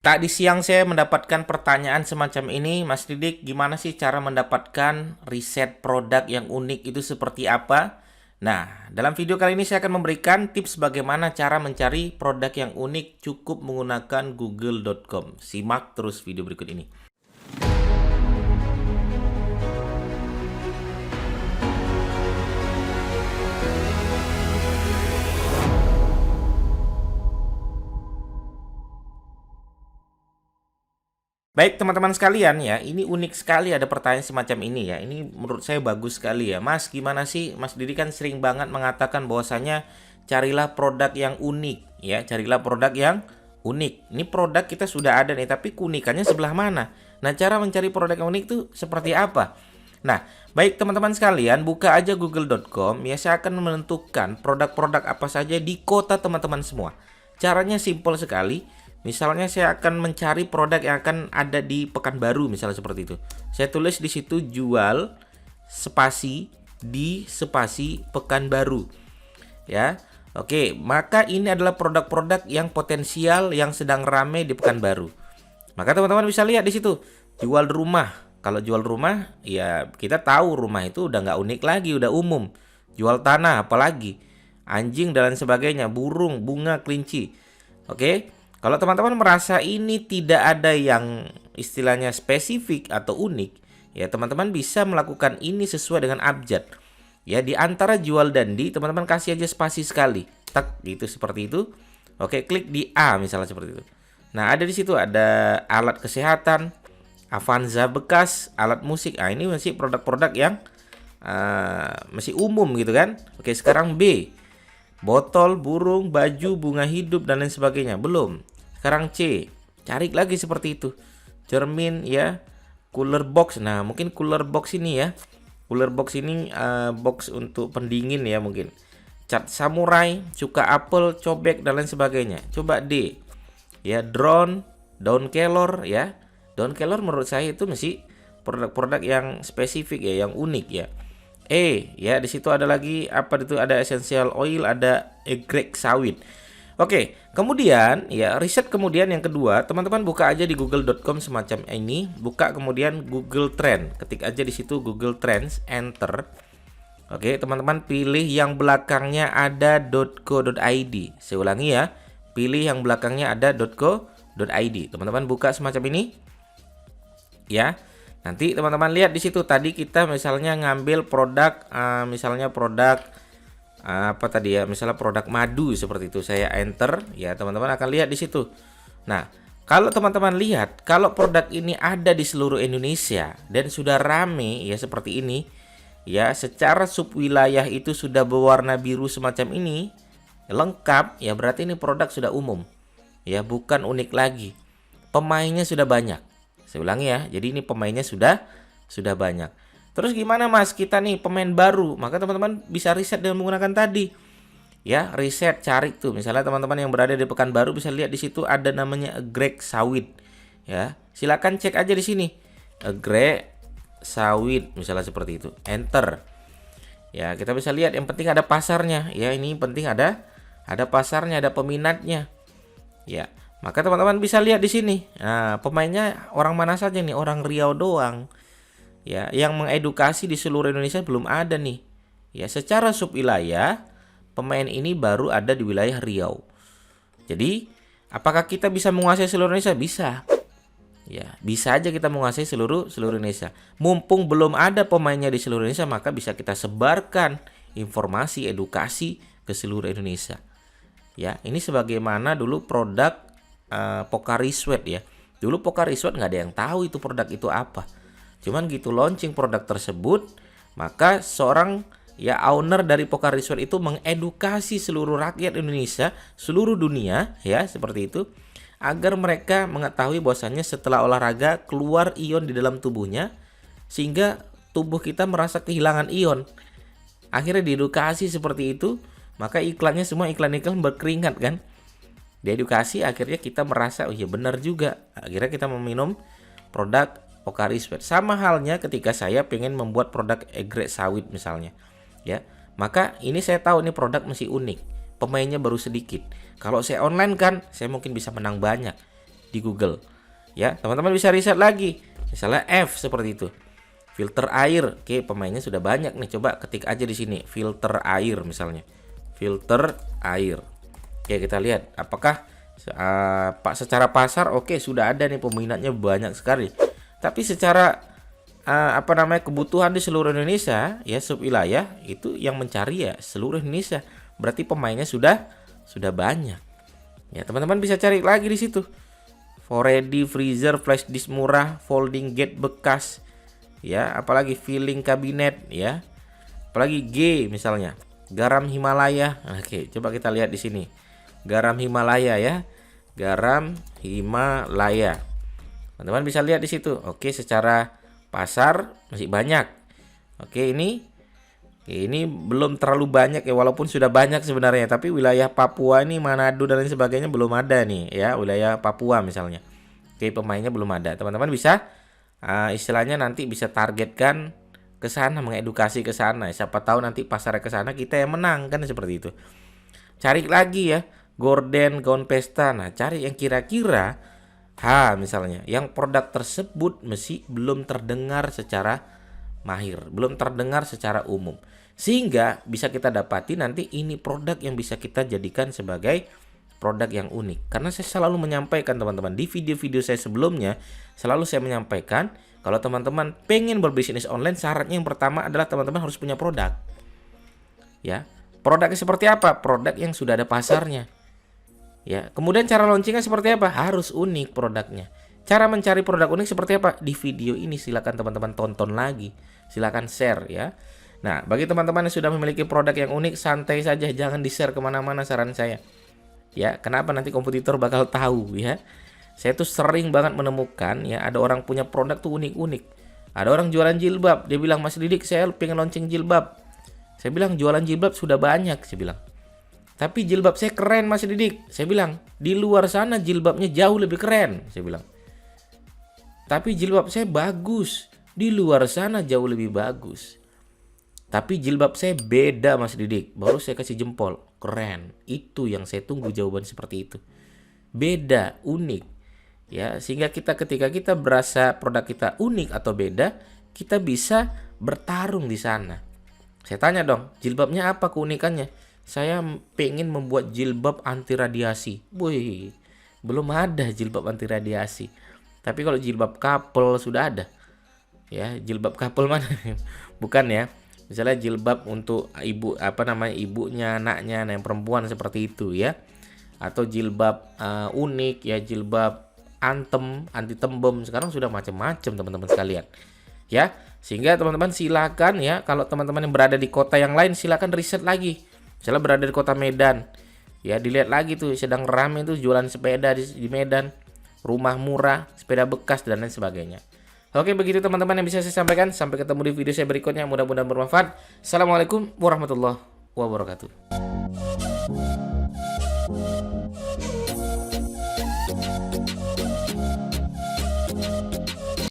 Tadi siang saya mendapatkan pertanyaan semacam ini, Mas Didik, gimana sih cara mendapatkan riset produk yang unik itu seperti apa? Nah, dalam video kali ini saya akan memberikan tips bagaimana cara mencari produk yang unik cukup menggunakan google.com. Simak terus video berikut ini. Baik teman-teman sekalian ya, ini unik sekali ada pertanyaan semacam ini ya. Ini menurut saya bagus sekali ya. Mas, gimana sih? Mas Didi kan sering banget mengatakan bahwasanya carilah produk yang unik ya, carilah produk yang unik. Ini produk kita sudah ada nih, tapi keunikannya sebelah mana? Nah, cara mencari produk yang unik itu seperti apa? Nah, baik teman-teman sekalian, buka aja google.com ya, saya akan menentukan produk-produk apa saja di kota teman-teman semua. Caranya simpel sekali. Misalnya saya akan mencari produk yang akan ada di Pekanbaru misalnya seperti itu. Saya tulis di situ jual spasi di spasi Pekanbaru. Ya. Oke, maka ini adalah produk-produk yang potensial yang sedang ramai di Pekanbaru. Maka teman-teman bisa lihat di situ jual rumah. Kalau jual rumah, ya kita tahu rumah itu udah nggak unik lagi, udah umum. Jual tanah apalagi, anjing dan lain sebagainya, burung, bunga, kelinci. Oke. Kalau teman-teman merasa ini tidak ada yang istilahnya spesifik atau unik, ya teman-teman bisa melakukan ini sesuai dengan abjad. Ya, di antara jual dan di, teman-teman kasih aja spasi sekali. Tak gitu seperti itu. Oke, klik di A misalnya seperti itu. Nah, ada di situ ada alat kesehatan, Avanza bekas, alat musik. Ah, ini masih produk-produk yang masih umum gitu kan. Oke, sekarang B. Botol, burung, baju, bunga hidup dan lain sebagainya. Belum. Sekarang C. Cari lagi seperti itu. Cermin ya, cooler box. Nah, mungkin cooler box ini ya. Cooler box ini box untuk pendingin ya mungkin. Cat samurai, cuka apel, cobek dan lain sebagainya. Coba D. Ya, drone, daun kelor ya. Daun kelor menurut saya itu masih produk-produk yang spesifik ya, yang unik ya. Ya di situ ada lagi apa itu, ada essential oil, ada egrek sawit. Oke, kemudian ya riset kemudian yang kedua, teman-teman buka aja di google.com semacam ini, buka kemudian Google Trend, ketik aja di situ Google Trends, enter. Oke, teman-teman pilih yang belakangnya ada .co.id. Saya ulangi ya, pilih yang belakangnya ada .co.id. Teman-teman buka semacam ini. Ya. Nanti teman-teman lihat di situ tadi kita misalnya ngambil produk misalnya produk apa tadi ya, misalnya produk madu seperti itu. Saya enter ya, teman-teman akan lihat di situ. Nah, kalau teman-teman lihat kalau produk ini ada di seluruh Indonesia dan sudah rame ya seperti ini ya, secara subwilayah itu sudah berwarna biru semacam ini, lengkap ya, berarti ini produk sudah umum. Ya, bukan unik lagi. Pemainnya sudah banyak. Saya ulangi ya, jadi ini pemainnya sudah banyak. Terus gimana Mas, kita nih pemain baru? Maka teman-teman bisa riset dengan menggunakan tadi. Ya, riset, cari tuh. Misalnya teman-teman yang berada di Pekanbaru bisa lihat di situ ada namanya egrek sawit. Ya, silakan cek aja di sini. Egrek sawit misalnya seperti itu. Enter. Ya, kita bisa lihat yang penting ada pasarnya. Ya, ini penting ada pasarnya, ada peminatnya. Ya. Maka teman-teman bisa lihat di sini. Nah, pemainnya orang mana saja nih? Orang Riau doang. Ya, yang mengedukasi di seluruh Indonesia belum ada nih. Ya, secara subwilayah pemain ini baru ada di wilayah Riau. Jadi, apakah kita bisa menguasai seluruh Indonesia? Bisa. Ya, bisa aja kita menguasai seluruh Indonesia. Mumpung belum ada pemainnya di seluruh Indonesia, maka bisa kita sebarkan informasi edukasi ke seluruh Indonesia. Ya, ini sebagaimana dulu produk Pocari Sweat ya. Dulu Pocari Sweat nggak ada yang tahu itu produk itu apa. Cuman gitu launching produk tersebut, maka seorang ya owner dari Pocari Sweat itu mengedukasi seluruh rakyat Indonesia, seluruh dunia ya seperti itu, agar mereka mengetahui bahwasannya setelah olahraga keluar ion di dalam tubuhnya sehingga tubuh kita merasa kehilangan ion. Akhirnya diedukasi seperti itu, maka iklannya semua iklan-iklan berkeringat kan. Diedukasi akhirnya kita merasa oh iya benar juga. Akhirnya kita meminum produk Pocari Sweat. Sama halnya ketika saya pengen membuat produk egrek sawit misalnya. Ya. Maka ini saya tahu ini produk masih unik. Pemainnya baru sedikit. Kalau saya online kan saya mungkin bisa menang banyak. di Google. Ya, teman-teman bisa riset lagi. Misalnya F seperti itu. Filter air. Oke, pemainnya sudah banyak nih. Coba ketik aja di sini, filter air misalnya. Filter air. Oke, kita lihat apakah secara pasar oke sudah ada nih peminatnya banyak sekali. Tapi secara kebutuhan di seluruh Indonesia ya, sub wilayah itu yang mencari ya seluruh Indonesia. Berarti pemainnya sudah banyak. Ya, teman-teman bisa cari lagi di situ. 4D freezer flash disk murah, folding gate bekas. Ya, apalagi filling kabinet ya. Apalagi G misalnya, garam Himalaya. Oke, coba kita lihat di sini. Garam Himalaya ya. Garam Himalaya. Teman-teman bisa lihat di situ. Oke, secara pasar masih banyak. Oke, ini belum terlalu banyak ya, walaupun sudah banyak sebenarnya, tapi wilayah Papua ini, Manado dan lain sebagainya belum ada nih ya, wilayah Papua misalnya. Oke, pemainnya belum ada. Teman-teman bisa istilahnya nanti bisa targetkan ke sana, mengedukasi ke sana. Siapa tahu nanti pasarnya ke sana kita yang menang kan, seperti itu. Cari lagi ya, gorden, gaun pesta. Nah, cari yang kira-kira misalnya yang produk tersebut masih belum terdengar secara mahir, belum terdengar secara umum, sehingga bisa kita dapati nanti ini produk yang bisa kita jadikan sebagai produk yang unik. Karena saya selalu menyampaikan teman-teman, di video-video saya sebelumnya selalu saya menyampaikan kalau teman-teman pengen berbisnis online, syaratnya yang pertama adalah teman-teman harus punya produk. Ya, produknya seperti apa? Produk yang sudah ada pasarnya. Ya, kemudian cara launchingnya seperti apa? Harus unik produknya. Cara mencari produk unik seperti apa? Di video ini silakan teman-teman tonton lagi. Silakan share ya. Nah, bagi teman-teman yang sudah memiliki produk yang unik, santai saja, jangan di-share kemana-mana, saran saya. Ya, kenapa? Nanti kompetitor bakal tahu ya. Saya tuh sering banget menemukan ya, ada orang punya produk tuh unik-unik. Ada orang jualan jilbab, dia bilang, "Mas Didik, saya pengen launching jilbab." Saya bilang, "Jualan jilbab sudah banyak," saya bilang. "Tapi jilbab saya keren, Mas Didik." Saya bilang, "Di luar sana jilbabnya jauh lebih keren," saya bilang. "Tapi jilbab saya bagus, di luar sana jauh lebih bagus. Tapi jilbab saya beda, Mas Didik." Baru saya kasih jempol, keren. Itu yang saya tunggu, jawaban seperti itu. Beda, unik. Ya, sehingga ketika kita berasa produk kita unik atau beda, kita bisa bertarung di sana. Saya tanya dong, jilbabnya apa keunikannya? "Saya pengen membuat jilbab anti radiasi." Wih, belum ada jilbab anti radiasi. Tapi kalau jilbab couple sudah ada. Ya, jilbab couple mana? Bukan ya. Misalnya jilbab untuk ibunya, anaknya, yang perempuan seperti itu ya. Atau jilbab unik ya, jilbab anti tembem. Sekarang sudah macam-macam teman-teman sekalian. Ya, sehingga teman-teman silakan ya, kalau teman-teman yang berada di kota yang lain silakan riset lagi. Misalnya berada di kota Medan, ya dilihat lagi tuh sedang ramai tuh jualan sepeda di Medan, rumah murah, sepeda bekas dan lain sebagainya. Oke, begitu teman-teman yang bisa saya sampaikan. Sampai ketemu di video saya berikutnya, mudah-mudahan bermanfaat. Assalamualaikum warahmatullahi wabarakatuh.